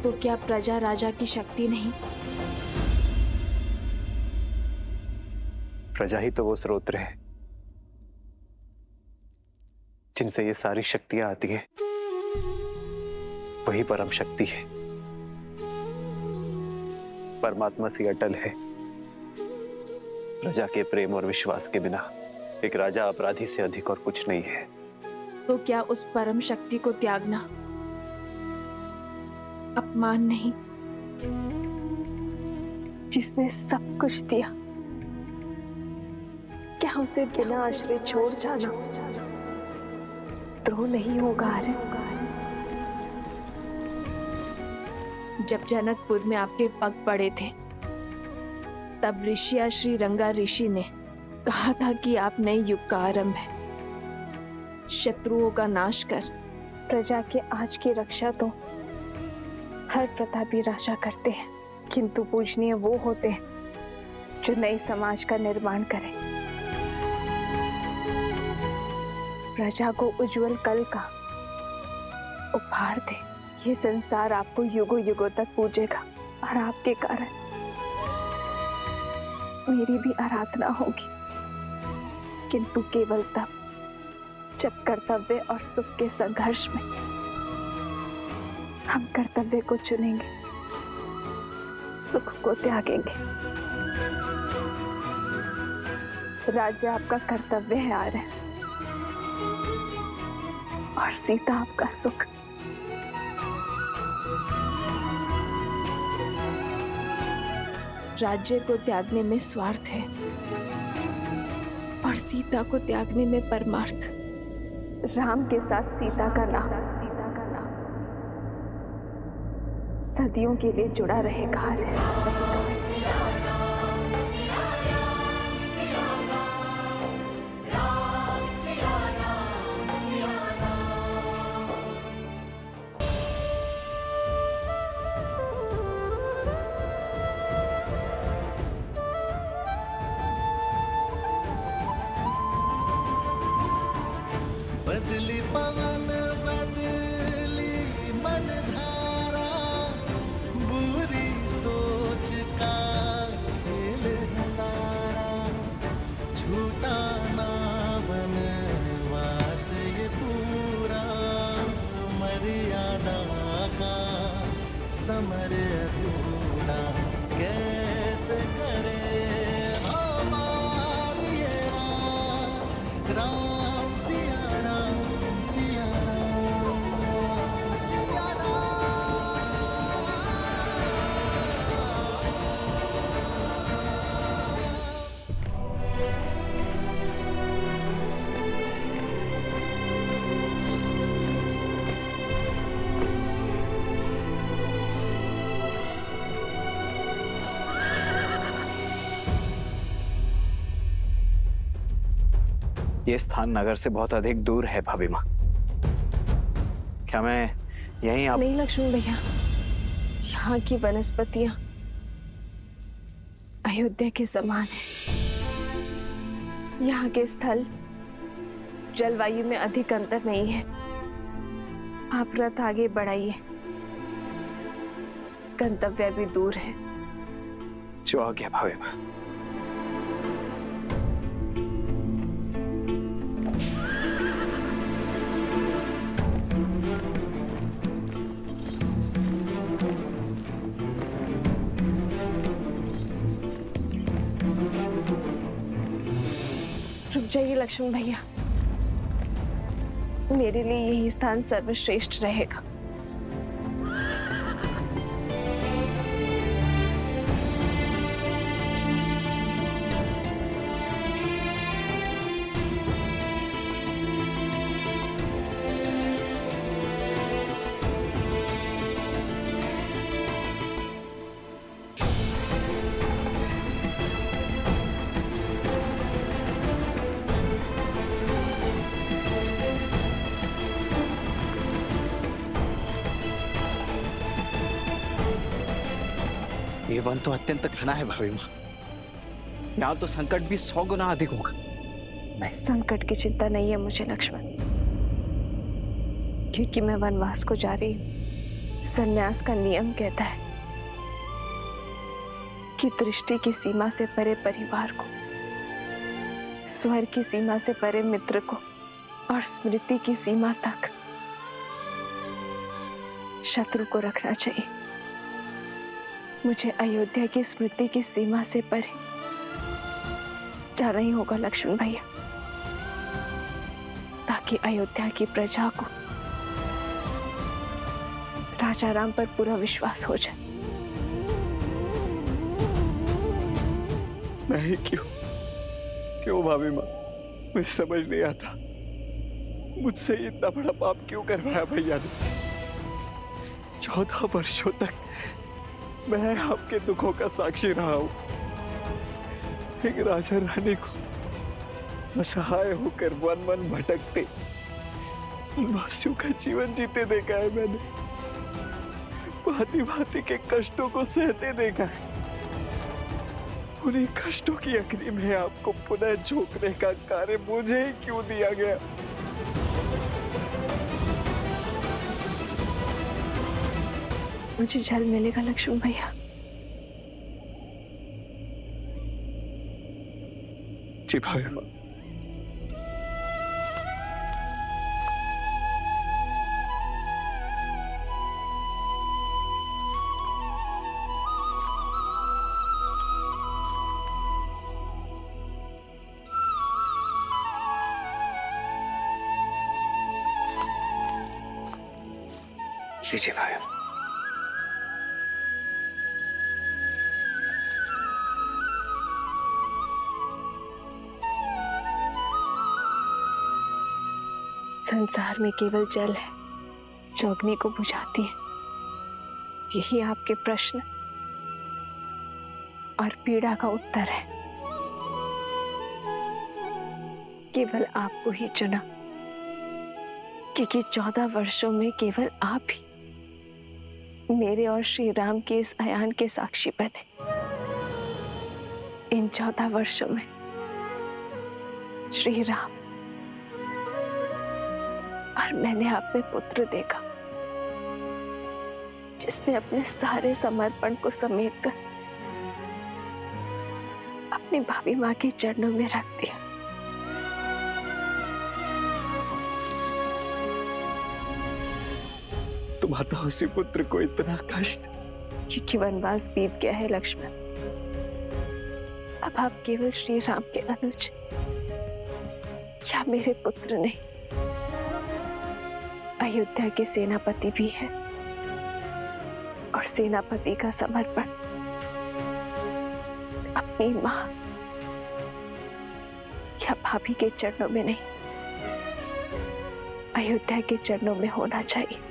तो क्या प्रजा राजा की शक्ति नहीं? प्रजा ही तो वो स्रोत है जिनसे ये सारी शक्तियां आती है। वही परम शक्ति है, परमात्मा सी अटल है। प्रजा के प्रेम और विश्वास के बिना एक राजा अपराधी से अधिक और कुछ नहीं है। तो क्या उस परम शक्ति को त्यागना अपमान नहीं? जिसने सब कुछ दिया, क्या उसे बिना आश्रय छोड़ जाना द्रोह नहीं होगा? अरे जब जनकपुर में आपके पग पड़े थे, तब ऋषिया श्री रंगा ऋषि ने कहा था कि आप नए युग का आरंभ है। शत्रुओं का नाश कर प्रजा के आज की रक्षा तो हर प्रतापी राजा करते हैं, किंतु पूजनीय वो होते हैं जो नए समाज का निर्माण करें, प्रजा को उज्जवल कल का उपहार दे। ये संसार आपको युगों युगों तक पूजेगा और आपके कारण मेरी भी आराधना होगी, किंतु केवल तब जब कर्तव्य और सुख के संघर्ष में हम कर्तव्य को चुनेंगे, सुख को त्यागेंगे। राज्य आपका कर्तव्य है आर्य, और सीता आपका सुख। राज्य को त्यागने में स्वार्थ है और सीता को त्यागने में परमार्थ। राम के साथ सीता का नाम सदियों के लिए जुड़ा रहेगा। बदली पवन बदली मन धारा, बुरी सोच का खेल है सारा। झूठा ना बनवास ये पूरा, मर्यादा का समर अधूरा। कैसे करे हमारी ये राम सिया राम सिया राम सिया राम। ये स्थान नगर से बहुत अधिक दूर है भाभी माँ। क्या मैं यहीं आप... नहीं लक्ष्मण भैया, यहाँ की वनस्पतियां अयोध्या के समान है। यहाँ के स्थल जलवायु में अधिक अंतर नहीं है। आप रथ आगे बढ़ाइए, गंतव्य भी दूर है। जो आ गया भाभी माँ। रुक जाइए लक्ष्मण भैया, मेरे लिए यही स्थान सर्वश्रेष्ठ रहेगा। ये वन तो अत्यंत घना है भाभी माँ। यहाँ तो संकट भी 100 गुना अधिक होगा। संकट की चिंता नहीं है मुझे लक्ष्मण, क्योंकि मैं वनवास को जा रही हूँ। संन्यास का नियम कहता है कि दृष्टि की सीमा से परे परिवार को, स्वर की सीमा से परे मित्र को और स्मृति की सीमा तक शत्रु को रखना चाहिए। मुझे अयोध्या की स्मृति की सीमा से परे जाना ही होगा लक्ष्मण भैया, ताकि अयोध्या की प्रजा को राजा राम पर पूरा विश्वास हो जाए। नहीं, क्यों भाभी माँ, मुझे समझ नहीं आता मुझसे इतना बड़ा पाप क्यों करवाया भैया ने। 14 वर्षों तक मैं आपके दुखों का साक्षी रहा हूं। एक राजा रानी को असहाय होकर वन वन भटकते वनवासियों का जीवन जीते देखा है मैंने। भांति भांति के कष्टों को सहते देखा है। उन्हीं कष्टों की अग्नि में आपको पुनः झोंकने का कार्य मुझे ही क्यों दिया गया। मुझे जल मिलेगा लक्ष्मण भैया। जी भाभी माँ। लीजिए भाई। संसार में केवल जल है जो अग्नि को बुझाती है। यही आपके प्रश्न और पीड़ा का उत्तर है। केवल आपको ही चुना, क्योंकि 14 वर्षों में केवल आप ही मेरे और श्री राम के इस अयान के साक्षी बने। इन 14 वर्षों में श्री राम और मैंने आप में पुत्र देखा, जिसने अपने सारे समर्पण को समेटकर अपनी भाभी माँ के चरणों में रख दिया। तुम्हारा उसी पुत्र को इतना कष्ट, क्योंकि वनवास बीत गया है लक्ष्मण। अब आप केवल श्री राम के अनुज या मेरे पुत्र नहीं, अयोध्या के सेनापति भी हैं। और सेनापति का समर्पण अपनी मां या भाभी के चरणों में नहीं, अयोध्या के चरणों में होना चाहिए।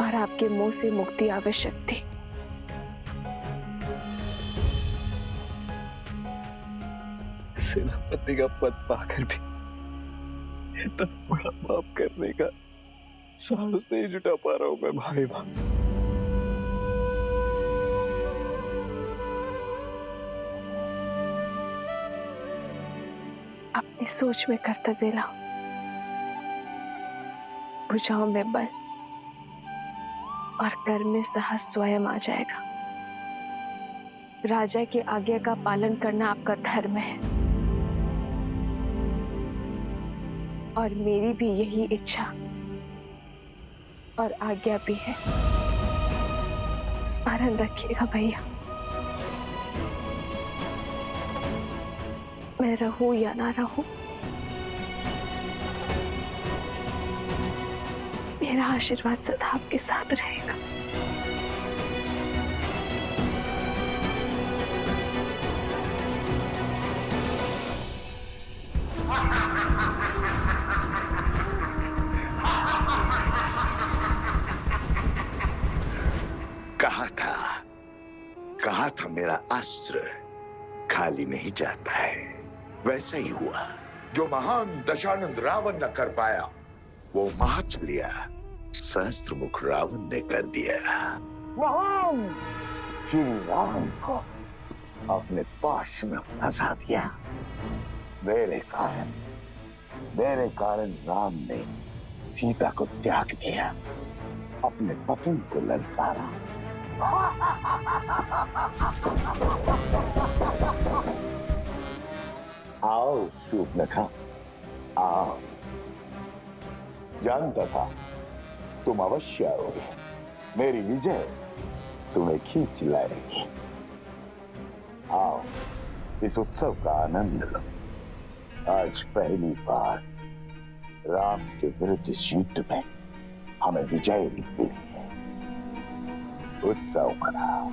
और आपके मुंह से मुक्ति आवश्यक थी। सेनापति का पद पाकर भी इतना बड़ा पाप करने का साहस नहीं जुटा पा रहा हूं मैं भाई मां। अपनी सोच में कर्तव्य लाओ, भुजाओं में बल और कर्म में साहस स्वयं आ जाएगा। राजा की आज्ञा का पालन करना आपका धर्म है, और मेरी भी यही इच्छा और आज्ञा भी है। स्मरण रखिएगा भैया, मैं रहूं या ना रहूं, मेरा आशीर्वाद सदा आपके साथ रहेगा। कहा था मेरा अस्त्र खाली में ही जाता है। वैसा ही हुआ। जो महान दशानंद रावण न कर पाया, वो महाचर्या सहस्त्रमुख रावण ने कर दिया। महान श्री राम को अपने पाश में फंसा दिया। मेरे कारण राम ने सीता को त्याग दिया, अपने पति को ललकारा। आओ शूर्पणखा, आओ। जानता था तुम अवश्य आओगे। मेरी विजय तुम्हें खींच लाएगी। आओ, इस उत्सव का आनंद लो। आज पहली बार राम के विरुद्ध इस युद्ध में हमें विजय मिली है। उत्सव मनाओ।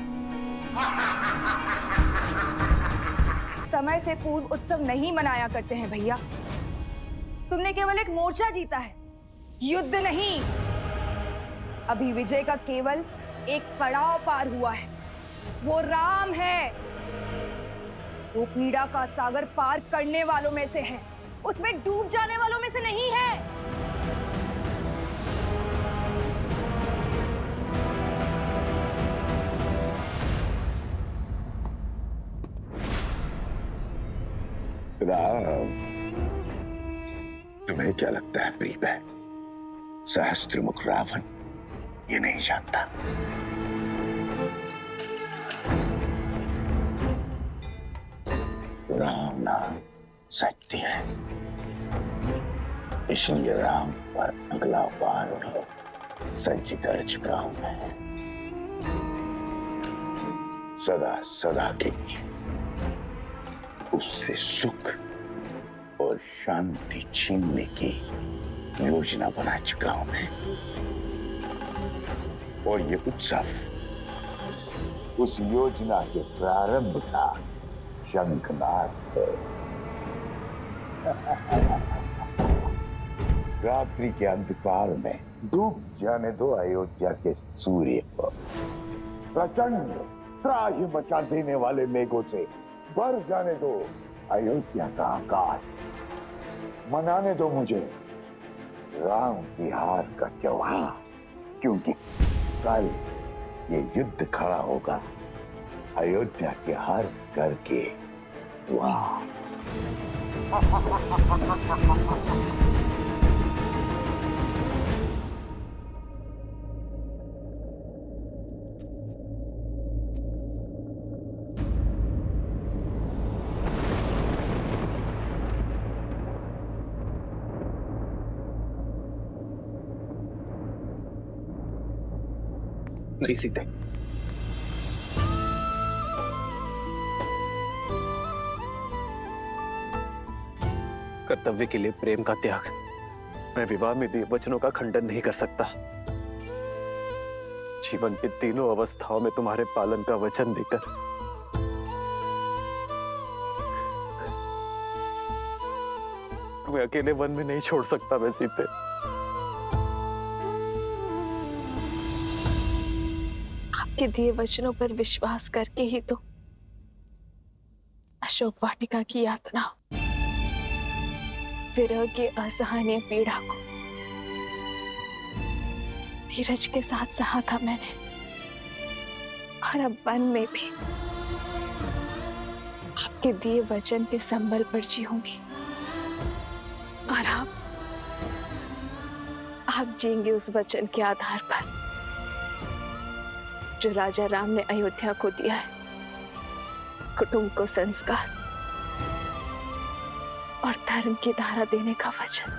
समय से पूर्व उत्सव नहीं मनाया करते हैं भैया। तुमने केवल एक मोर्चा जीता है, युद्ध नहीं। अभी विजय का केवल एक पड़ाव पार हुआ है, वो राम है। वो पीड़ा का सागर पार करने वालों में से है, उसमें डूब जाने वालों में से नहीं है। राम, तुम्हें क्या लगता है प्रिय बहन, सहस्त्रमुख रावण ये नहीं जानता। राम नाम सत्य है, इसलिए राम पर अगला वार सज्ज कर चुका हूं मैं। सदा सदा के लिए उससे सुख और शांति छीनने की योजना बना चुका हूं मैं। और ये उत्सव उस योजना के प्रारंभ का शंखनाद है। रात्रि के अंधकार में डूब जाने दो अयोध्या के सूर्य को। प्रचंड त्राहि मचा देने वाले मेघों से भर जाने दो अयोध्या का आकाश। मनाने दो मुझे राम की हार का त्योहार, क्योंकि कल ये युद्ध खड़ा होगा अयोध्या के हर घर के द्वार। नहीं सीते, कर्तव्य के लिए प्रेम का त्याग। मैं विवाह में दिए वचनों का खंडन नहीं कर सकता। जीवन की तीनों अवस्थाओं में तुम्हारे पालन का वचन देकर तुम्हें अकेले वन में नहीं छोड़ सकता मैं सीते। आपके दिए वचनों पर विश्वास करके ही तो अशोक वाटिका की यातना, विरह की असहनीय पीड़ा को धीरज के साथ सहा था मैंने। और अब वन में भी आपके दिए वचन के संबल पर जीऊंगी। और आप जिएंगे उस वचन के आधार पर जो राजा राम ने अयोध्या को दिया है, कुटुंब को संस्कार और धर्म की धारा देने का वचन।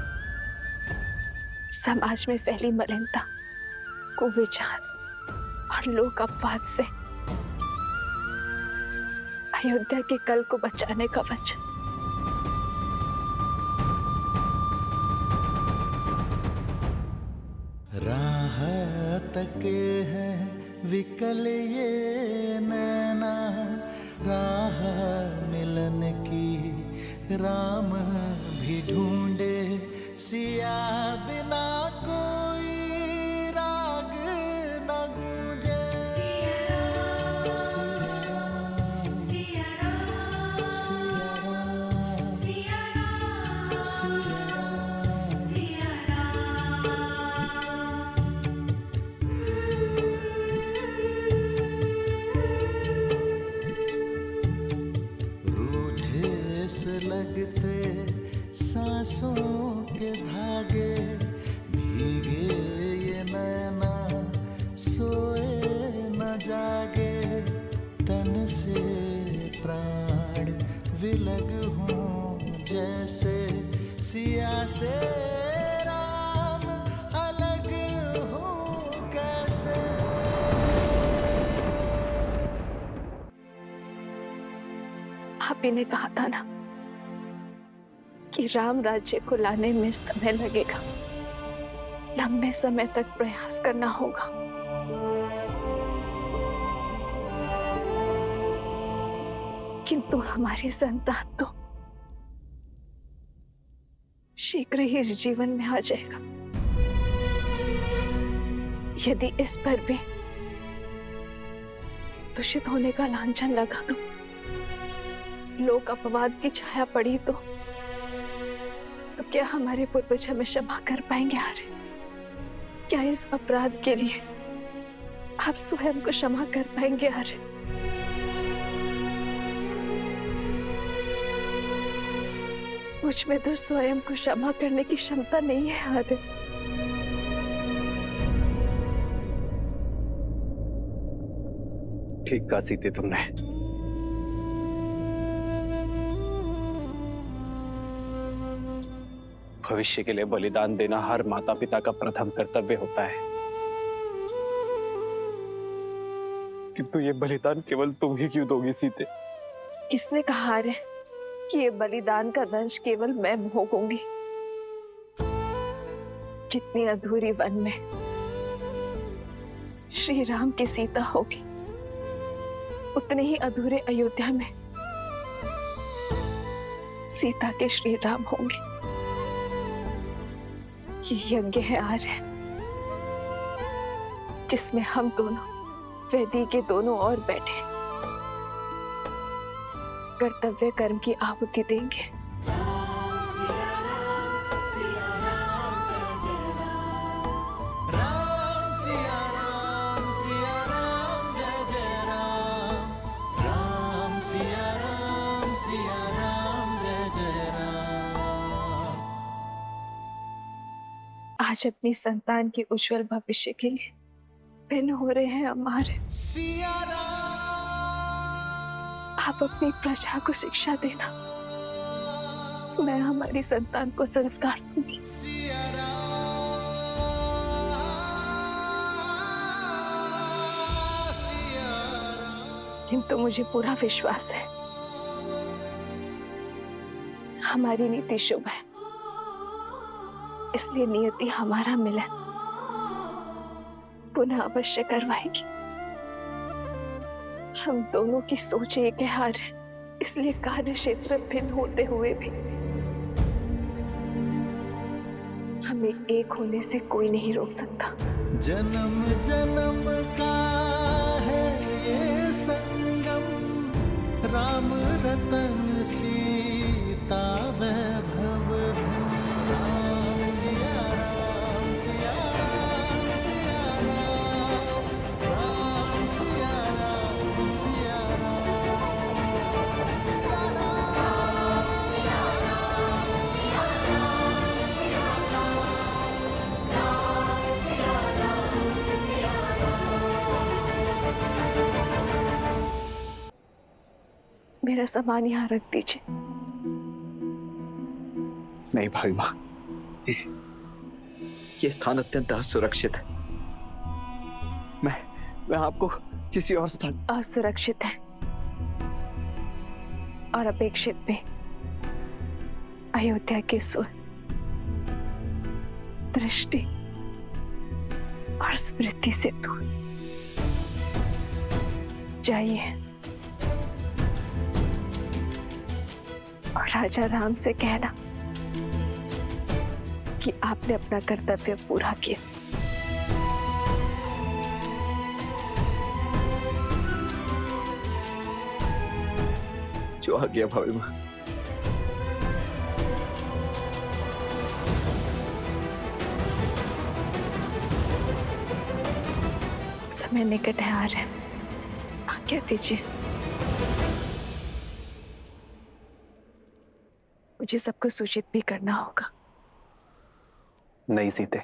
समाज में फैली मलिनता, कुविचार और लोक अपवाद से अयोध्या के कल को बचाने का वचन। राह तके हैं विकल ये नैना, राह मिलन की राम भी ढूंढे, सिया बिना कोई राग न गूंजे। सिया राम, सिया राम, सिया राम, सिया राम, सिया राम, सिया राम। रूठे से लगते सांसों के धागे, भीगे ये नैना सोए न जागे, तन से प्राण विलग हों जैसे सिया से राम अलग हों कैसे। आप ही ने कहा था ना कि राम राज्य को लाने में समय लगेगा, लंबे समय तक प्रयास करना होगा। किंतु हमारी संतान तो शीघ्र ही इस जीवन में आ जाएगा। यदि इस पर भी दूषित होने का लांछन लगा तो, लोक अपवाद की छाया पड़ी तो क्या हमारे पूर्वज हमें क्षमा कर पाएंगे? आर्य, क्या इस अपराध के लिए आप स्वयं को क्षमा कर पाएंगे? आर्य, मुझ में तो स्वयं को क्षमा करने की क्षमता नहीं है। आर्य, ठीक कहा सीते तुमने। भविष्य के लिए बलिदान देना हर माता पिता का प्रथम कर्तव्य होता है, किंतु ये बलिदान केवल तुम ही क्यों दोगी सीते? किसने कहा आर्य कि ये बलिदान का दंश केवल मैं भोगूंगी? जितनी अधूरी वन में श्री राम की सीता होगी, उतने ही अधूरे अयोध्या में सीता के श्री राम होंगे। ये यज्ञ है आर्य, जिसमें हम दोनों वेदी के दोनों ओर बैठे कर्तव्य कर्म की आहुति देंगे। आज अपनी संतान के उज्जवल भविष्य के लिए भिन्न हो रहे हैं हमारे। आप अपनी प्रजा को शिक्षा देना, मैं हमारी संतान को संस्कार दूंगी। किंतु मुझे पूरा विश्वास है हमारी नीति शुभ है, इसलिए नियति हमारा मिलन पुनः अवश्य करवाएगी। हम दोनों की सोच एक है आर्य, इसलिए कार्य क्षेत्र भिन्न होते हुए भी हमें एक होने से कोई नहीं रोक सकता। जन्म जन्म का है ये संगम, राम रतन सीता वैभव। राम सिया राम सिया राम सिया राम, राम सिया राम सिया राम, सिया राम सिया राम सिया राम सिया राम, राम सिया राम सिया राम। मेरा सामान यहाँ रख दीजिए। नहीं भाई माँ, ये स्थान अत्यंत असुरक्षित है। मैं आपको किसी और स्थान। असुरक्षित है और अपेक्षित भी। अयोध्या के सुर, दृष्टि और स्मृति से दूर जाइए और राजा राम से कहना कि आपने अपना कर्तव्य पूरा किया। जो आ गया भाभी माँ। समय निकट है आर्य, आज्ञा दीजिए। मुझे सबको सूचित भी करना होगा। नहीं सीते,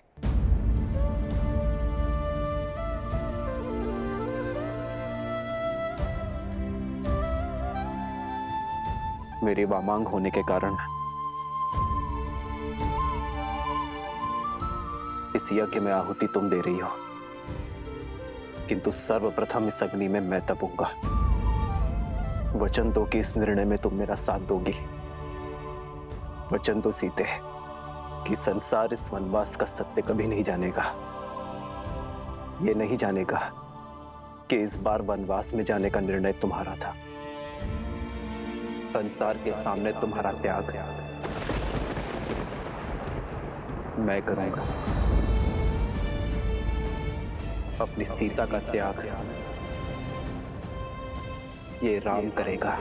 मेरी वामांग होने के कारण इस यज्ञ में आहुति तुम दे रही हो, किंतु सर्वप्रथम इस अग्नि में मैं तपूंगा। वचन दो कि इस निर्णय में तुम मेरा साथ दोगी। वचन दो सीते कि संसार इस वनवास का सत्य कभी नहीं जानेगा। ये नहीं जानेगा कि इस बार वनवास में जाने का निर्णय तुम्हारा था। संसार के सामने तुम्हारा त्याग मैं करूंगा। अपनी सीता का त्याग ये राम करेगा।